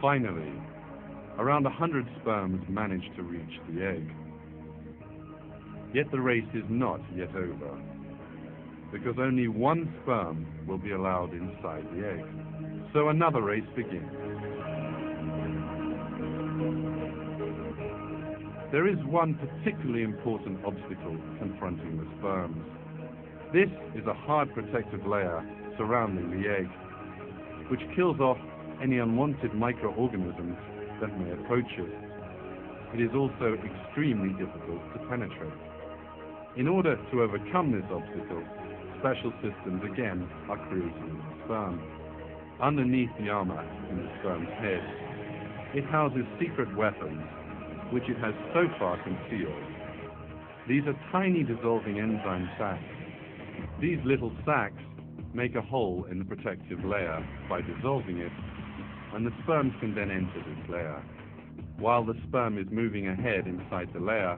Finally, around 100 sperms manage to reach the egg. Yet the race is not yet over, because only one sperm will be allowed inside the egg. So another race begins. There is one particularly important obstacle confronting the sperms. This is a hard protective layer surrounding the egg, which kills off any unwanted microorganisms that may approach it. It is also extremely difficult to penetrate. In order to overcome this obstacle, special systems again are created in the sperm. Underneath the armor in the sperm's head, it houses secret weapons, which it has so far concealed. These are tiny dissolving enzyme sacs. These little sacs make a hole in the protective layer by dissolving it, and the sperms can then enter this layer. While the sperm is moving ahead inside the layer,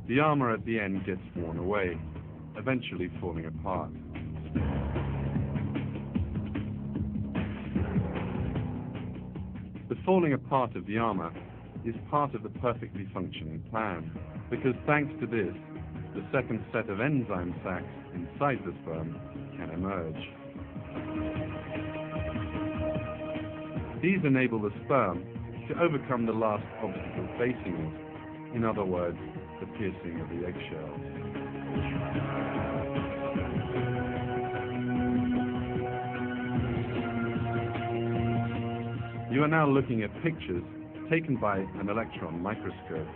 the armor at the end gets worn away, eventually falling apart. The falling apart of the armor is part of the perfectly functioning plan, because thanks to this, the second set of enzyme sacs inside the sperm can emerge. These enable the sperm to overcome the last obstacle facing it, in other words, the piercing of the eggshell. You are now looking at pictures taken by an electron microscope.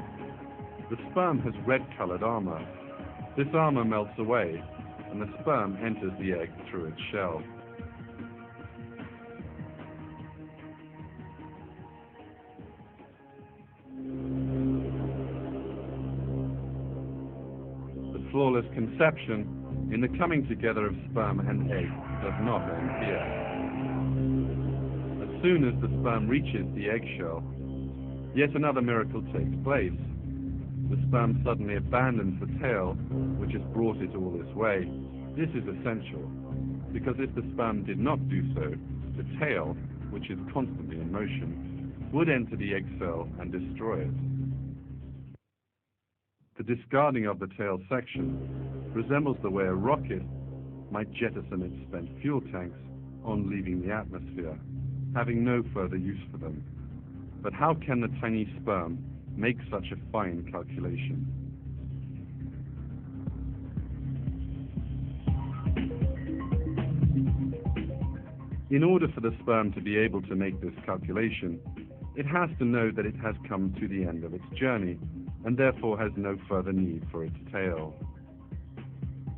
The sperm has red-colored armor. This armor melts away, and the sperm enters the egg through its shell. Flawless conception in the coming together of sperm and egg does not end here. As soon as the sperm reaches the eggshell, yet another miracle takes place. The sperm suddenly abandons the tail, which has brought it all this way. This is essential, because if the sperm did not do so, the tail, which is constantly in motion, would enter the egg cell and destroy it. The discarding of the tail section resembles the way a rocket might jettison its spent fuel tanks on leaving the atmosphere, having no further use for them. But how can the tiny sperm make such a fine calculation? In order for the sperm to be able to make this calculation, it has to know that it has come to the end of its journey, and therefore has no further need for its tail.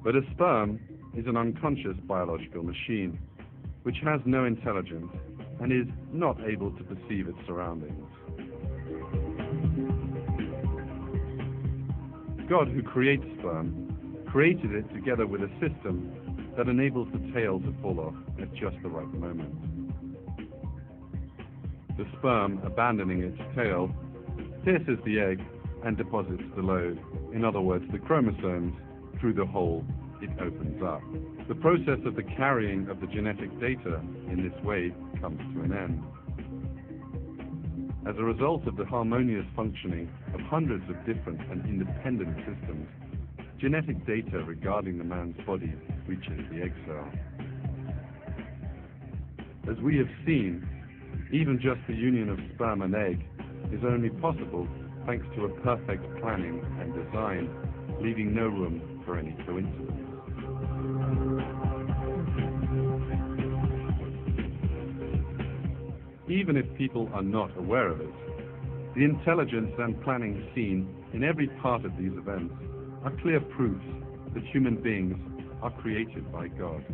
But a sperm is an unconscious biological machine, which has no intelligence and is not able to perceive its surroundings. God, who creates sperm, created it together with a system that enables the tail to fall off at just the right moment. The sperm, abandoning its tail, pierces the egg and deposits the load, in other words, the chromosomes, through the hole it opens up. The process of the carrying of the genetic data in this way comes to an end. As a result of the harmonious functioning of hundreds of different and independent systems, genetic data regarding the man's body reaches the egg cell. As we have seen, even just the union of sperm and egg is only possible thanks to a perfect planning and design, leaving no room for any coincidence. Even if people are not aware of it, the intelligence and planning seen in every part of these events are clear proofs that human beings are created by God.